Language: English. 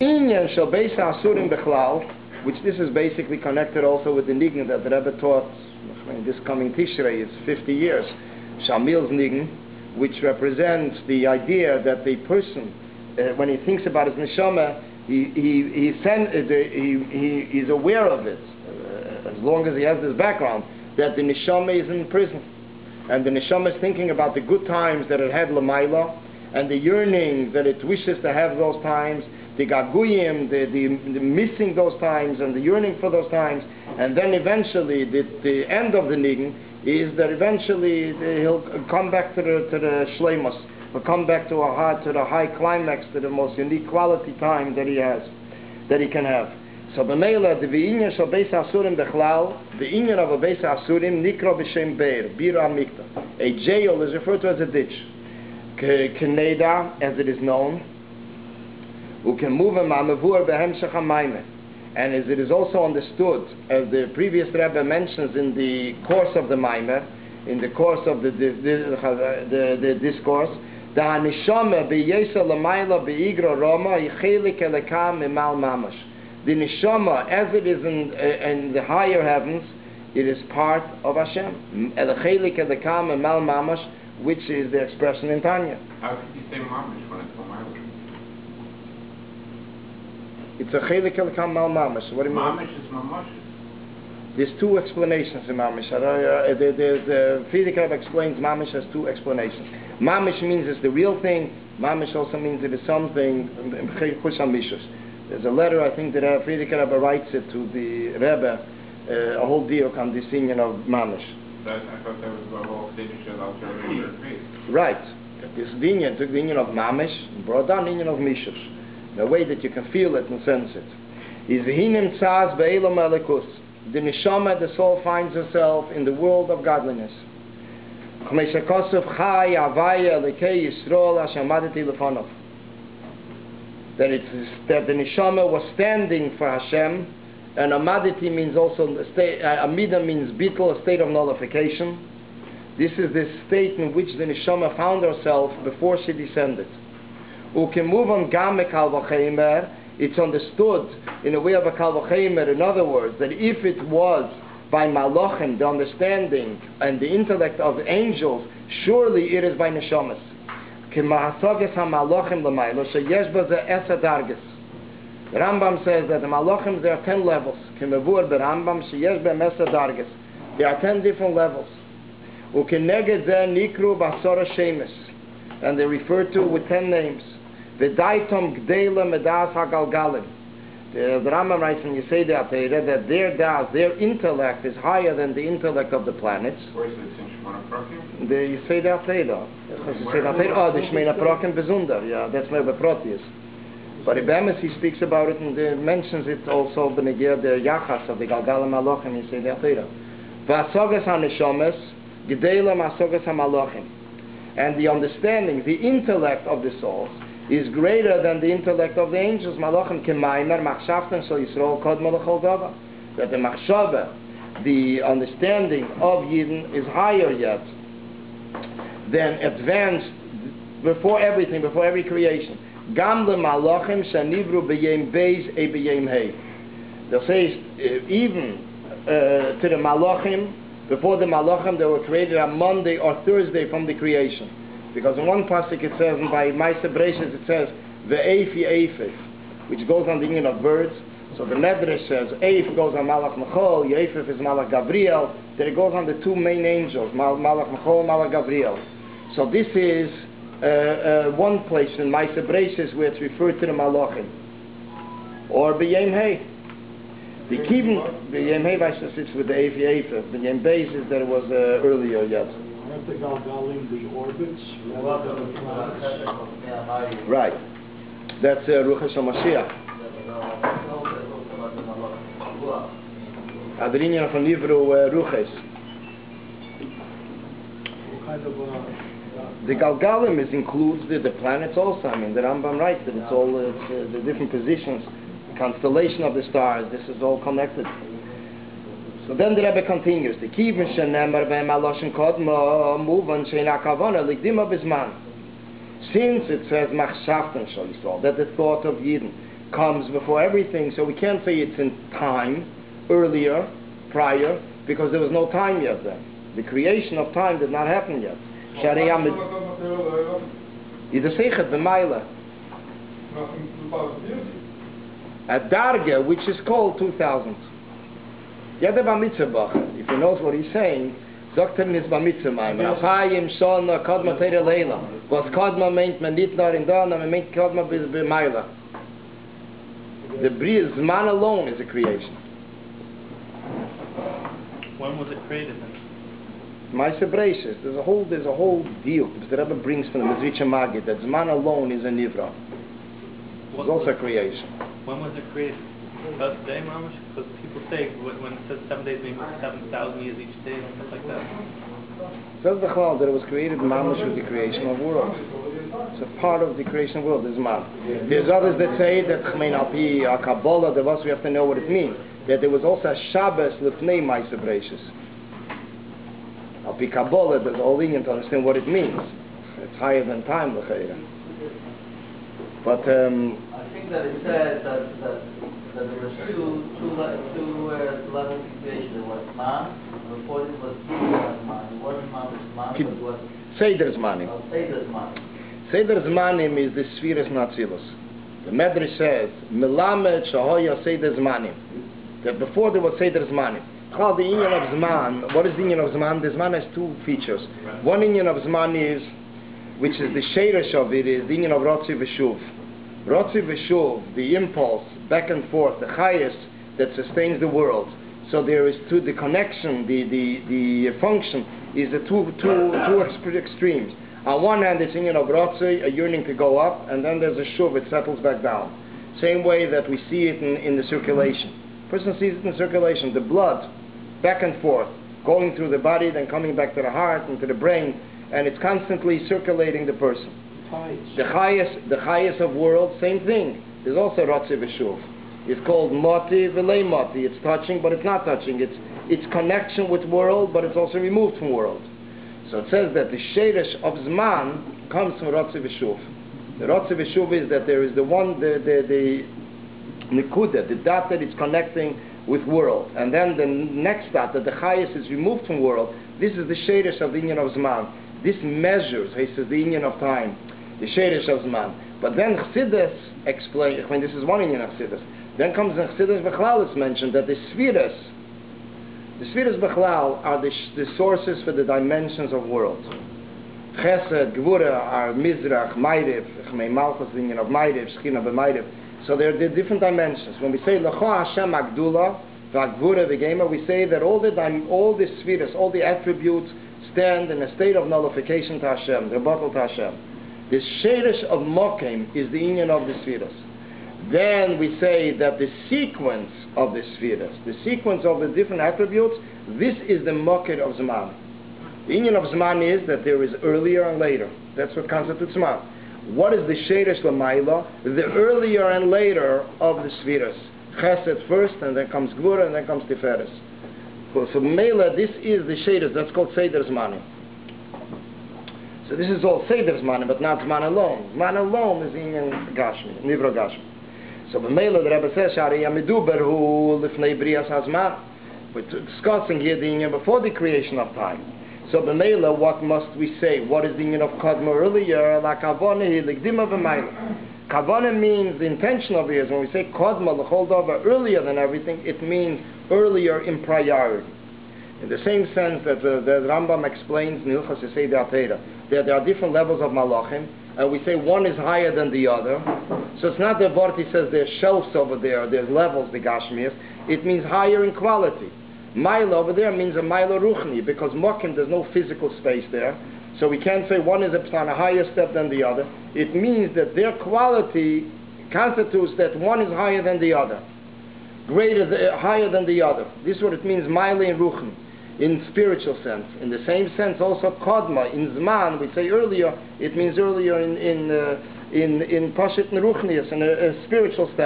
Inyan shel beis ha'asurim bechlal, which this is basically connected also with the Nigun that the Rebbe taught this coming Tishrei, it's 50 years, Shamil's Nigun, which represents the idea that the person, when he thinks about his neshama, he's aware of it, as long as he has this background, that the neshama is in prison. And the neshama is thinking about the good times that it had Lamaila, and the yearning that it wishes to have those times, the gaguyim, the missing those times, and the yearning for those times. And then eventually, the end of the nigun is that eventually he'll come back to the shleimus, he'll come back to the high climax, to the most unique quality time that he has, that he can have. So b'meila the v'inyan shel beis ha'asurim bechlal, the inyan of a beis ha'asurim nikro b'shem beir bira mikta. A jail is referred to as a ditch. Keneda, as it is known, who can move him amavur behemshach hamayme, and as it is also understood, as the previous Rebbe mentions in the course of the Maimer, in the course of the discourse, the hanishama b'yesa l'mayla b'igro roma yichelik elekam imal mamash. The neshama, as it is in the higher heavens, it is part of Hashem. Elechelik elekam imal mamash, which is the expression in Tanya. How can you say mamash when it's l'mayla? It's a chelik elekam mal mamash. What do you mean? Mamash is mamash. There's two explanations in mamash. The Frierdiker Rebbe explains mamash has two explanations. Mamash means it's the real thing. Mamash also means it is something. There's a letter, I think, that Frierdiker Rebbe writes it to the Rebbe, a whole deal on this union of mamash. I thought that was the whole Chiddush of alternative faith. Right. This union took the union of mamash and brought down the union of mishus. The way that you can feel it and sense it. Is hinim tzaz be'elam elikus. The neshama, the soul, finds herself in the world of godliness. That the neshama was standing for Hashem, and amaditi means also amida means bittul, a state of nullification. This is the state in which the neshama found herself before she descended. It's understood in a way of a kal v'chemer, in other words, that if it was by malachim, the understanding and the intellect of angels, surely it is by neshamas. The Rambam says that the malachim, there are 10 levels. There are 10 different levels. And they refer to with 10 names. The Rambam writes when you say that, that their das, their intellect is higher than the intellect of the planets. Where is it in Shemona Prakim? You say that, the Shemona Prakim bezunder, yeah, that's never Proteus. But Ibemis, he speaks about it and mentions it also the Yachas of the Galgalim Malachim, you say that. V'asogas ha-neshomes, G'deilam asogas ha-malachim. And the understanding, the intellect of the souls, is greater than the intellect of the angels. Malachim kemaimer machshavten shel Yisrael kodma l'chol davar. That the machshava, the understanding of Yidden, is higher yet than advanced before everything, before every creation. Gam le malachim shanivru b'yem beis e b'yem hey. They'll say even to the malachim, before the malachim, they were created on Monday or Thursday from the creation. Because in one pasuk it says, and by Ma'aseh Bereishis it says, Ve'ef Ye'efef, which goes on the union of birds. So the Medrash says, Eif goes on Malach Mechol, Ye'efef is Malach Gabriel. Then it goes on the two main angels, Malach Mechol, Malach Gabriel. So this is one place in Ma'aseh Bereishis where it's referred to the Malachim. Or B'yem Hey. The Kivin, B'yem Hey, it's with the Eif Ye'efef. B'yem Beis is that it was earlier yet. Aren't the Galgalim the orbits rather than the planets? Right. That's Ruach HaMashiach. Adrinia from Nivru Ruches. The Galgalim includes the planets also. I mean, the Rambam writes that it's all the different positions, the constellation of the stars. This is all connected. So then the Rebbe continues. The Kivin shenemar ve'maloshin kodma muvan sheina kavana likdima bizman. Since it says machshavten shel Yisrael, that the thought of Yidden comes before everything, so we can't say it's in time, earlier, prior, because there was no time yet then. The creation of time did not happen yet. A darga, which is called 2000. If he knows what he's saying, Doktor is Bamitzemaim. Rapayim, Shona, Kodma Teire Leila. Was Kodma meint man nicht nur in Dona, man meint Kodma bis B'Meila. The Zman alone is a creation. When was it created then? Maise Breishis. There's a whole deal. The Rebbe brings from the Mezritcha Magid that Zman alone is a Nivra. It's also a creation. When was it created? First day, Mamash? Because people say when it says 7 days, maybe 7,000 years each day and stuff like that. Says the Chal that it was created Mamash with the creation of world. It's a part of the creation of world. There's man. There's others that say that Alpi a Kabbalah, the was we have to know what it means. That there was also a Shabbos Lefnei Maise Breishis. Alpi Kabbalah, there's a whole thing to understand what it means. It's higher than time, L'cheira. But I think that it says that there was two levels of creation. There was man, before it was man. It wasn't man, but it was Seder Zmanim. Seder Zmanim. Seder Zmanim is the Spheres Natzilus. The Medrash says, Melamed Shahoya Seder Zmanim. That before there was Seder Zmanim. Called the Inyan of Zman. What is the Inyan of Zman? The Zman has two features. One Inyan of Zman is, which is the Sheresh of it, is the Inyan of Rotzi V'Shuv. Rotzi V'Shuv, the impulse, back and forth, the highest that sustains the world. So there is the connection, the function is the two extremes. On one hand, it's Inyan of Rotzi, a yearning to go up, and then there's a Shuv, it settles back down. Same way that we see it in the circulation. Person sees it in circulation, the blood, back and forth, going through the body, then coming back to the heart and to the brain, and it's constantly circulating the person. The highest of world, same thing. There's also Rotzi V'Shuv. It's called Moti V'Lei Moti. It's touching, but it's not touching. It's connection with world, but it's also removed from world. So it says that the Sheresh of Zman comes from Rotzi V'Shuv. The Rotzi V'Shuv is that there is the Nikuda, the dot that it's connecting with world. And then the next dot, that the highest is removed from world. This is the Sheresh of the Inyan of Zman. This measures, he says, the Inyan of time. The Sheresh of Zman. But then Chassidus explains, when this is one Inyan of Chassidus, then comes in Chassidus Bechlal, it's mentioned that the Spheres Bechlal are the sources for the dimensions of worlds. Chesed, Gvura are Mizrach, Ma'ariv, Chmei Malchus, the Inyan of Ma'ariv, Shechina b'Ma'ariv. So there are the different dimensions. When we say L'cho Hashem Agdula, V'Gvura V'Gema, we say that all the Spheres, all the attributes stand in a state of nullification to Hashem, the rebuttal to Hashem. The Sheresh of Mokim is the Inyan of the Spheres. Then we say that the sequence of the Spheres, the sequence of the different attributes, this is the Mokir of Zman. The Inyan of Zman is that there is earlier and later. That's what constitutes Zman. What is the Sheresh L'Mayla? The earlier and later of the Spheres. Chesed first, and then comes Gvura, and then comes Tiferes. So Mela, this is the Sheresh, that's called Seder Zmanim. So this is all Seder Zmanim, but not Zman alone. Zman alone is Inyan Gashmi, Nivra Gashmi. So Mela, the Rebbe says, Shari Yamiduber hu Lifnei Brias HaZman. We're discussing here the Inyan before the creation of time. So Mela, what must we say? What is the Inyan of Kodma earlier? La Kavone Likdima B'Mayla. Kavone means the intention of it is when we say Kodma L'Choldova, earlier than everything, it means earlier in priority. In the same sense that the Rambam explains in Hilchos Yesei De'Atera, that there are different levels of Malachim, and we say one is higher than the other. So it's not that Vorti says there's shelves over there, there's levels, the Gashmias. It means higher in quality. Maila over there means a Maila Ruchni, because Mokim, there's no physical space there. So we can't say one is on a higher step than the other. It means that their quality constitutes that one is higher than the other. Higher than the other. This is what it means, Maila and Ruchni, in spiritual sense. In the same sense, also Kodma, in Zman, we say earlier, it means earlier in Pashit and Ruchnius, in a spiritual step.